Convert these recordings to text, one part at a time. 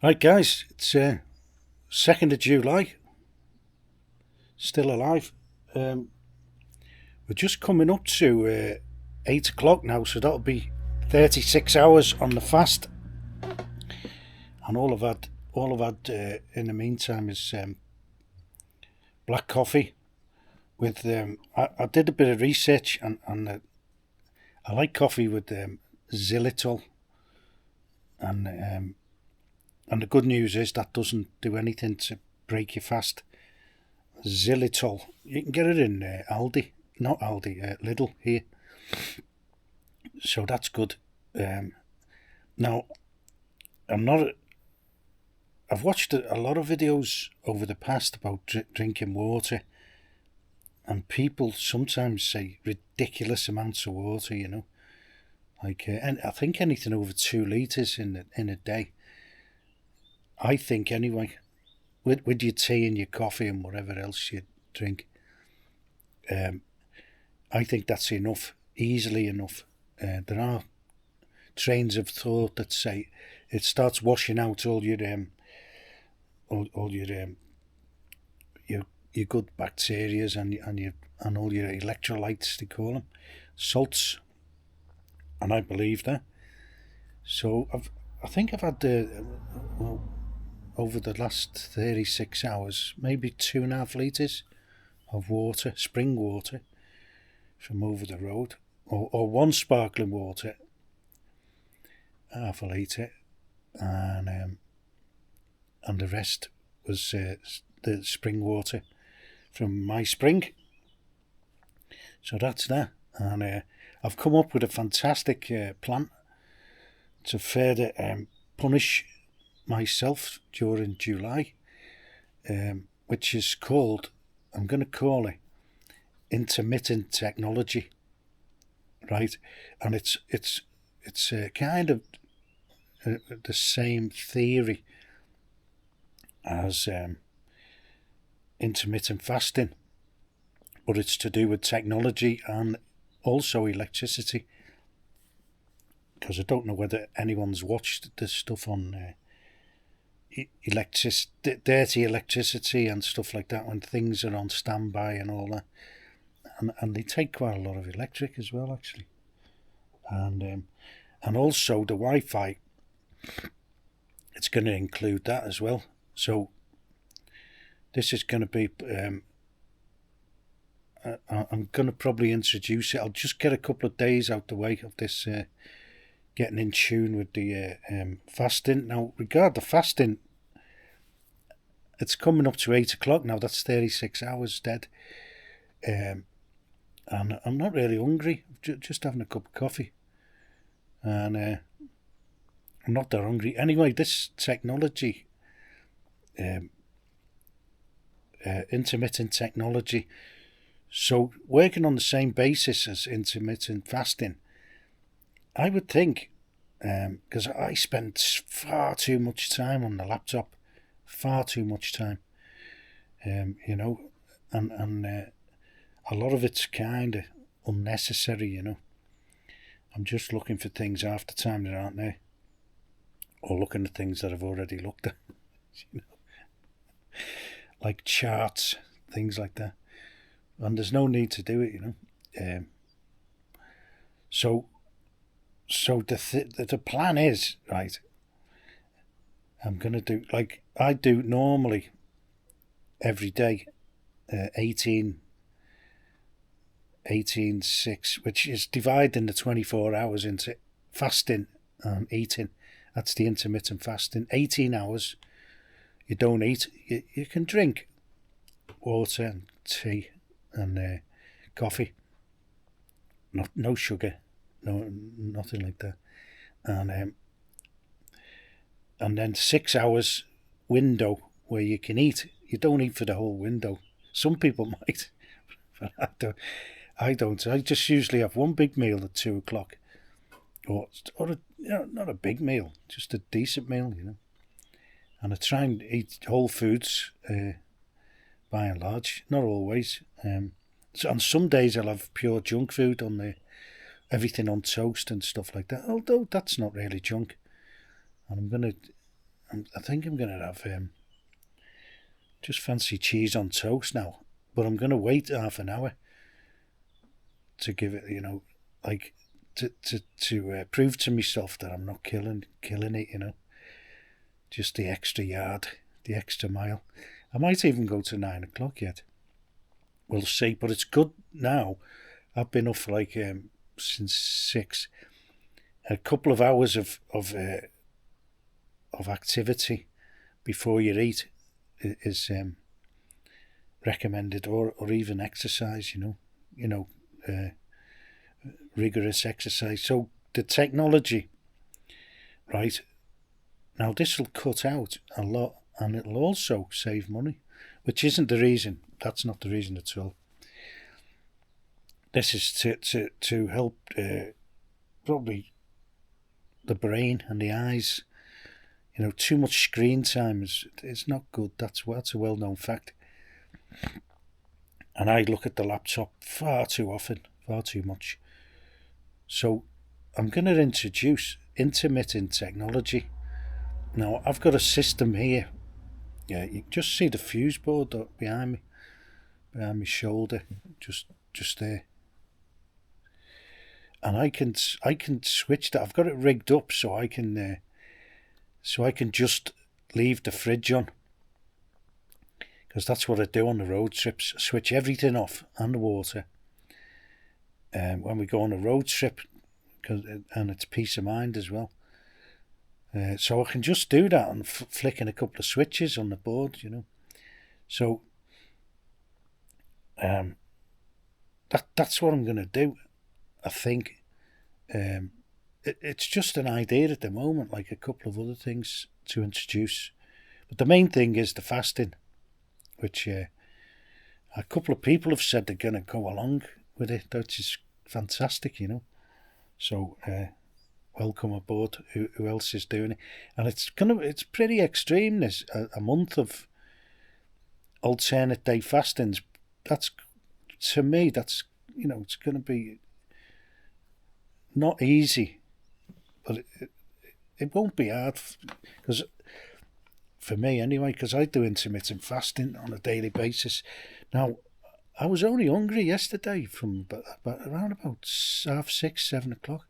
Right, guys, it's 2nd of July, still alive. We're just coming up to 8 o'clock now, so that'll be 36 hours on the fast. And all I've had in the meantime is black coffee with. I did a bit of research and I like coffee with xylitol, and the good news is that doesn't do anything to break your fast. Xylitol, you can get it in not Aldi, Lidl here. So that's good. Now, I'm not. I've watched a lot of videos over the past about drinking water, and people sometimes say ridiculous amounts of water. And I think anything over 2 litres in a day. I think anyway, with your tea and your coffee and whatever else you drink, I think that's enough, easily enough. There are trains of thought that say it starts washing out all your your good bacterias and all your electrolytes, they call them, salts, and I believe that. So I think I've had over the last 36 hours maybe 2.5 litres of water, spring water, from over the road, or one sparkling water, half a litre, and the rest was the spring water from my spring. So that's that, and I've come up with a fantastic plan to further punish myself during July, which is called, I'm going to call it intermittent technology, right? And it's kind of the same theory as intermittent fasting, but it's to do with technology and also electricity. Because I don't know whether anyone's watched this stuff on dirty electricity and stuff like that, when things are on standby and all that, and they take quite a lot of electric as well, actually, and also the Wi-Fi. It's going to include that as well. So this is going to be. I'm going to probably introduce it. I'll just get a couple of days out the way of this. Getting in tune with the fasting. Now, regard the fasting, it's coming up to 8 o'clock now. That's 36 hours dead. And I'm not really hungry. Just having a cup of coffee. And I'm not that hungry. Anyway, this technology, intermittent technology, so working on the same basis as intermittent fasting, I would think, because I spend far too much time on the laptop, far too much time, and a lot of it's kind of unnecessary, I'm just looking for things half the time that aren't there, or looking at things that I've already looked at, like charts, things like that, and there's no need to do it, So the plan is, right, I'm going to do, like I do normally every day, 18:6, which is dividing the 24 hours into fasting and eating. That's the intermittent fasting. 18 hours, you don't eat. You can drink water and tea and coffee. No sugar. No, nothing like that. And then 6 hours window where you can eat. You don't eat for the whole window. Some people might, but I don't. I just usually have one big meal at 2 o'clock, or not a big meal, just a decent meal, And I try and eat whole foods, by and large. Not always. So on some days I'll have pure junk food on there. Everything on toast and stuff like that, although that's not really junk. And I think I'm going to have just fancy cheese on toast now. But I'm going to wait half an hour to give it, like to prove to myself that I'm not killing it, just the extra yard, the extra mile. I might even go to 9 o'clock yet. We'll see, but it's good now. I've been up for since 6. A couple of hours of activity before you eat is recommended, or even exercise. Rigorous exercise. So the technology, right? Now this will cut out a lot, and it'll also save money, which isn't the reason. That's not the reason at all. This is to help probably the brain and the eyes. Too much screen time is not good. That's a well-known fact. And I look at the laptop far too often, far too much. So I'm going to introduce intermittent technology. Now I've got a system here. Yeah, you can just see the fuse board behind my shoulder, just there. And I can switch that. I've got it rigged up so I can just leave the fridge on, because that's what I do on the road trips. I switch everything off and the water. When we go on a road trip, and it's peace of mind as well. So I can just do that and flicking a couple of switches on the board, So that's what I'm going to do. I think it's just an idea at the moment, like a couple of other things to introduce. But the main thing is the fasting, which a couple of people have said they're going to go along with it, which is fantastic, So welcome aboard. Who else is doing it? And it's pretty extreme. There's a month of alternate day fastings. That's, to me, it's going to be not easy, but it won't be hard, because for me anyway, because I do intermittent fasting on a daily basis. Now, I was only hungry yesterday from around about 6:30, 7 o'clock.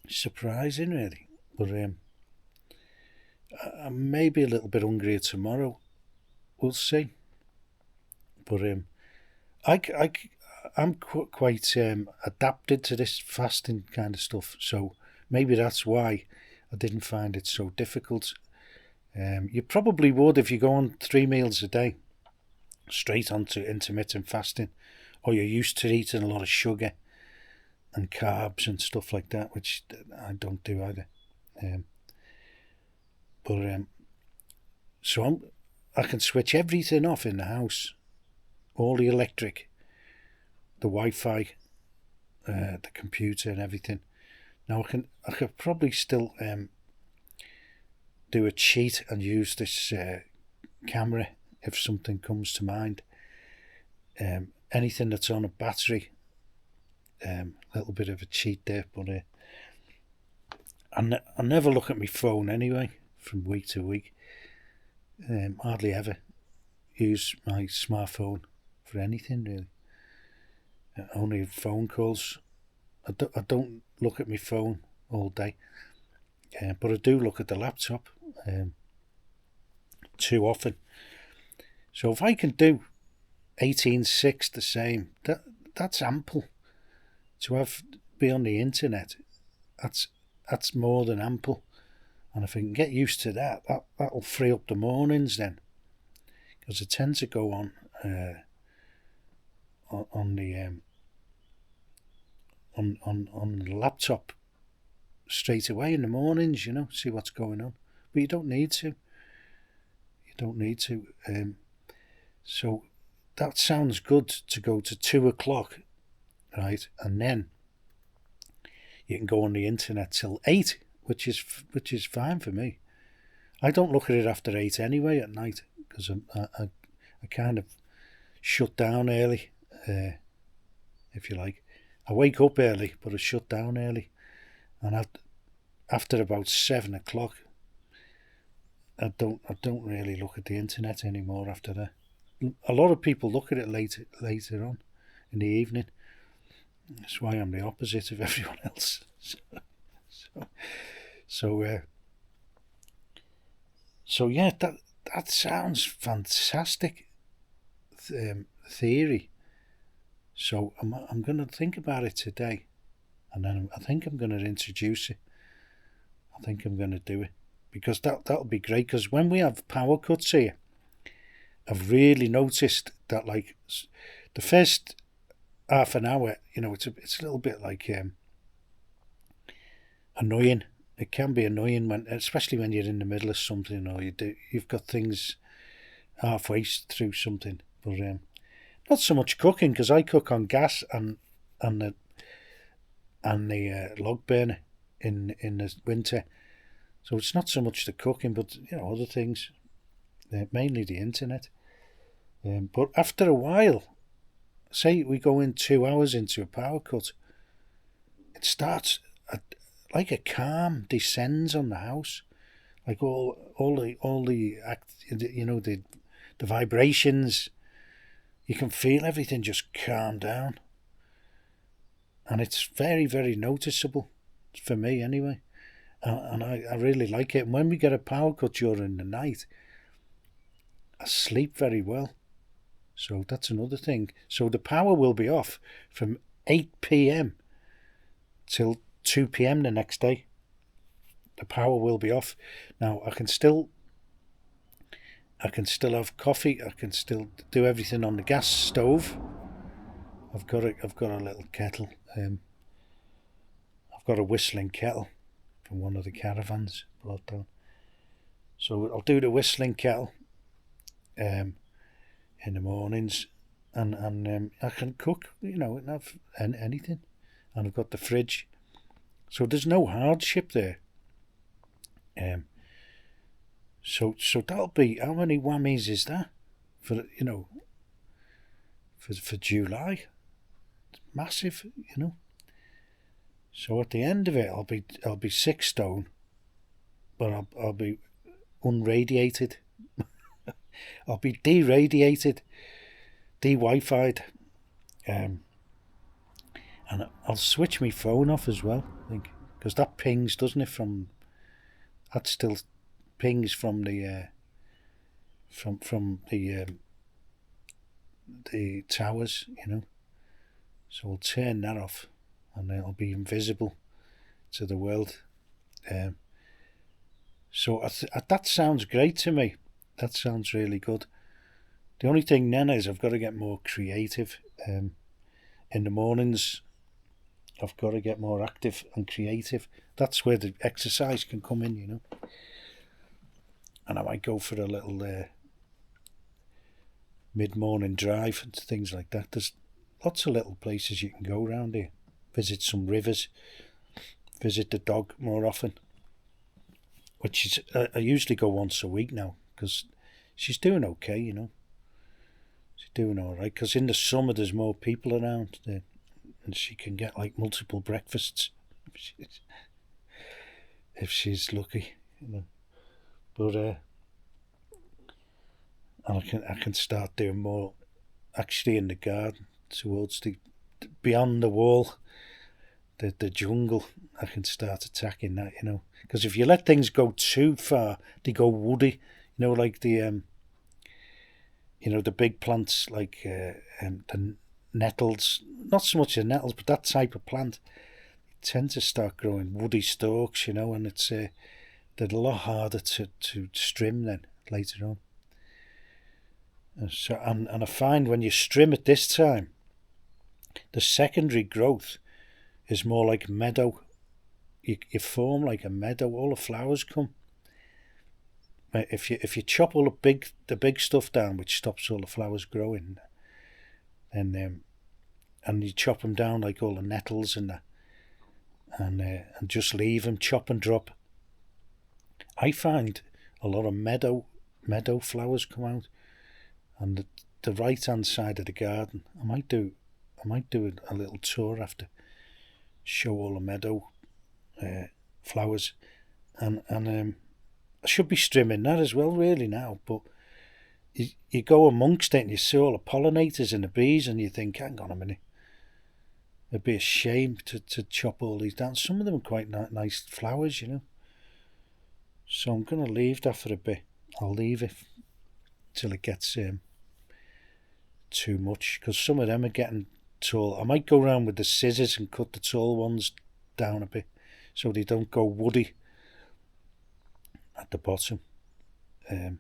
Surprising, really. But I may be a little bit hungrier tomorrow. We'll see. But I'm quite adapted to this fasting kind of stuff, so maybe that's why I didn't find it so difficult. You probably would if you go on 3 meals a day, straight onto intermittent fasting, or you're used to eating a lot of sugar and carbs and stuff like that, which I don't do either. So I can switch everything off in the house, all the electric, the Wi-Fi, the computer and everything. Now I could probably still do a cheat and use this camera if something comes to mind. Anything that's on a battery, a little bit of a cheat there, but I never look at my phone anyway from week to week. Hardly ever use my smartphone for anything really. Only phone calls. I don't look at my phone all day, but I do look at the laptop too often. So if I can do 18:6 the same, that's ample. To be on the internet, that's more than ample. And if I can get used to that'll free up the mornings then, because I tend to go on the laptop straight away in the mornings, see what's going on. But you don't need to. So that sounds good, to go to 2 o'clock, right? And then you can go on the internet till 8, which is fine for me. I don't look at it after 8 anyway at night, because I kind of shut down early, if you like. I wake up early, but I shut down early. And after about 7 o'clock, I don't really look at the internet anymore after that. A lot of people look at it later on in the evening. That's why I'm the opposite of everyone else. So, so, so yeah, that sounds fantastic theory. So I'm going to think about it today, and then I think I'm going to introduce it. I think I'm going to do it because that'll be great. Because when we have power cuts here, I've really noticed that like the first half an hour, it's a little bit like annoying. It can be annoying especially when you're in the middle of something or you've got things halfway through something. But not so much cooking because I cook on gas and the log burner in the winter, so it's not so much the cooking, but other things, mainly the internet. But after a while, say we go in 2 hours into a power cut, it starts like a calm descends on the house, like all the the vibrations. You can feel everything just calm down, and it's very, very noticeable for me anyway. And I really like it. And when we get a power cut during the night, I sleep very well. So that's another thing. So the power will be off from 8 p.m. till 2 p.m. the next day. The power will be off. Now I can still have coffee. I can still do everything on the gas stove. I've got a little kettle. I've got a whistling kettle from one of the caravans brought down. So I'll do the whistling kettle in the mornings, and I can cook, and have anything. And I've got the fridge, so there's no hardship there. So that'll be, how many whammies is that for for July? It's massive, So at the end of it, I'll be 6 stone, but I'll be unradiated. I'll be deradiated, de-Wi-Fi'd, and I'll switch my phone off as well, I think, because that pings, doesn't it? That still pings from the the towers, So I'll turn that off, and it'll be invisible to the world. So that sounds great to me. That sounds really good. The only thing then is I've got to get more creative. In the mornings, I've got to get more active and creative. That's where the exercise can come in, And I might go for a little mid-morning drive and things like that. There's lots of little places you can go around here. Visit some rivers. Visit the dog more often. Which is, I usually go once a week now because she's doing okay, She's doing all right because in the summer there's more people around there, and she can get like multiple breakfasts if she's lucky, But and I can start doing more actually in the garden towards beyond the wall, the jungle. I can start attacking that, because if you let things go too far, they go woody. Like the the big plants like the nettles. Not so much the nettles, but that type of plant tend to start growing woody stalks, and it's they're a lot harder to trim then later on. So and I find when you trim at this time, the secondary growth is more like meadow. You form like a meadow. All the flowers come. If you chop all the big stuff down, which stops all the flowers growing, and you chop them down like all the nettles and just leave them, chop and drop. I find a lot of meadow flowers come out, and the right hand side of the garden. I might do a little tour after, show all the meadow flowers, and I should be trimming that as well, really, now. But you go amongst it and you see all the pollinators and the bees, and you think, hang on a minute, it'd be a shame to chop all these down. Some of them are quite nice flowers, you know. So I'm going to leave that for a bit. I'll leave it till it gets too much, because some of them are getting tall. I might go around with the scissors and cut the tall ones down a bit so they don't go woody at the bottom. And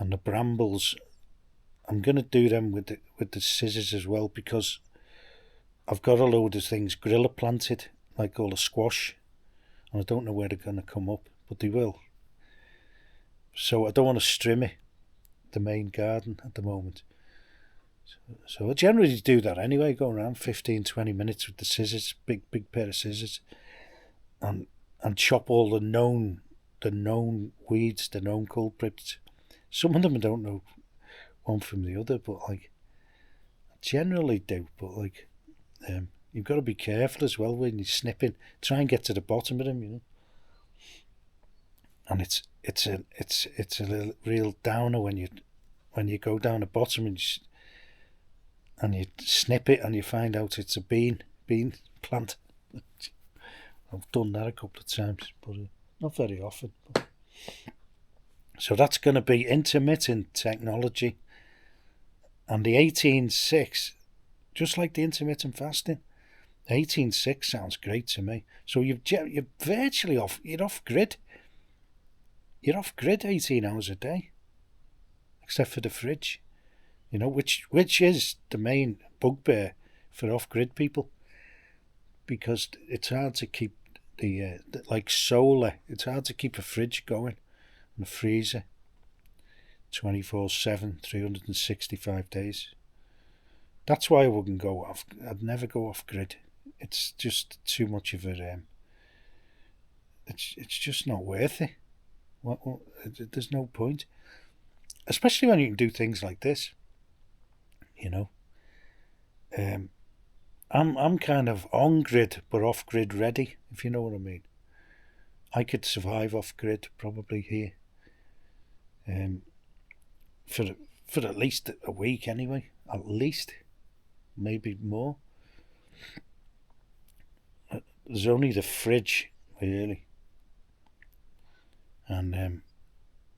the brambles, I'm going to do them with the scissors as well, because I've got a load of things gorilla planted, like all the squash, and I don't know where they're going to come up, but they will. So I don't want to strim it, the main garden at the moment. So I generally do that anyway, go around 15-20 minutes with the scissors, big pair of scissors, and chop all the known weeds, the known culprits. Some of them I don't know one from the other, but like I generally do. But like you've got to be careful as well when you're snipping. Try and get to the bottom of them, you know. And it's a little, real downer when you go down the bottom and you snip it and you find out it's a bean plant. I've done that a couple of times, but not very often. So that's going to be intermittent technology, and the 18-6, just like the intermittent fasting. 18-6 sounds great to me. So you're virtually off. You're off grid. You're off grid 18 hours a day, except for the fridge. You know, which is the main bugbear for off-grid people, because it's hard to keep the like solar. It's hard to keep a fridge going and a freezer 24/7, 365 days. That's why I wouldn't go off. I'd never go off-grid. It's just too much of a. It's just not worth it. There's no point, especially when you can do things like this. You know, I'm kind of on grid but off grid ready, if you know what I mean. I could survive off grid probably here, for at least a week anyway. At least, maybe more. There's only the fridge really, and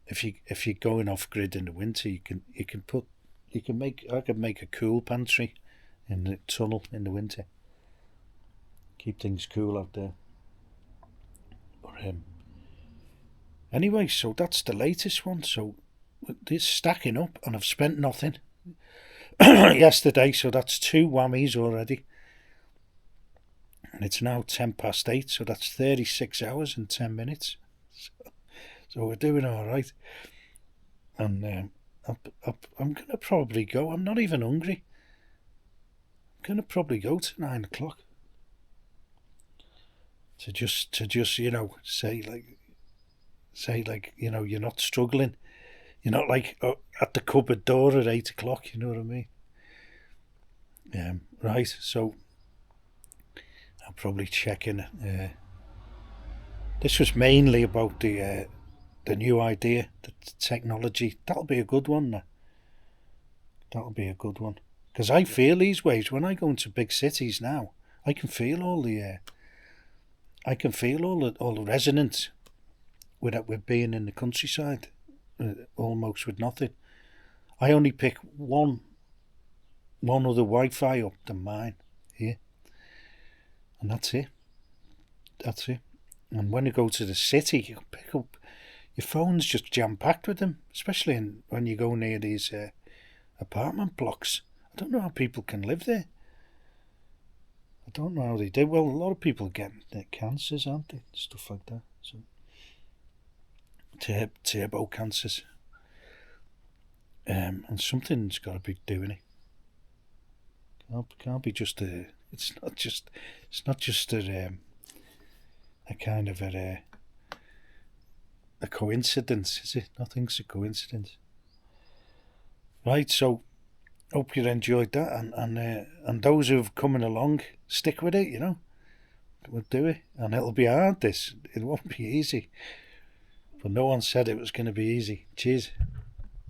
if you're going off grid in the winter, I could make a cool pantry in the tunnel in the winter. Keep things cool out there. But anyway, so that's the latest one. So this stacking up, and I've spent nothing yesterday, so that's 2 whammies already. And it's now 8:10, so that's 36 hours and 10 minutes. So we're doing all right. And I'm going to probably go. I'm not even hungry. I'm going to probably go to 9 o'clock. To just you know, say like you know, you're not struggling. You're not like at the cupboard door at 8 o'clock. You know what I mean? Right. So I'll probably check in. This was mainly about the new idea, the technology. That'll be a good one. That'll be a good one. Because I feel these waves when I go into big cities now. I can feel all the. I can feel all the resonance with being in the countryside, almost with nothing. I only pick one other Wi-Fi up than mine here, and that's it. That's it. And when you go to the city, you pick up your phone's just jam packed with them, especially when you go near these apartment blocks. I don't know how people can live there. I don't know how they do. Well, a lot of people get cancers, aren't they? Stuff like that. So turbo cancers. And something's got to be doing it. Can't be just a. It's not just a kind of a coincidence, is it? Nothing's a coincidence. Right. So hope you enjoyed that, and those who've coming along, stick with it. You know, we'll do it, and it'll be hard. It won't be easy. But no one said it was going to be easy. Cheers.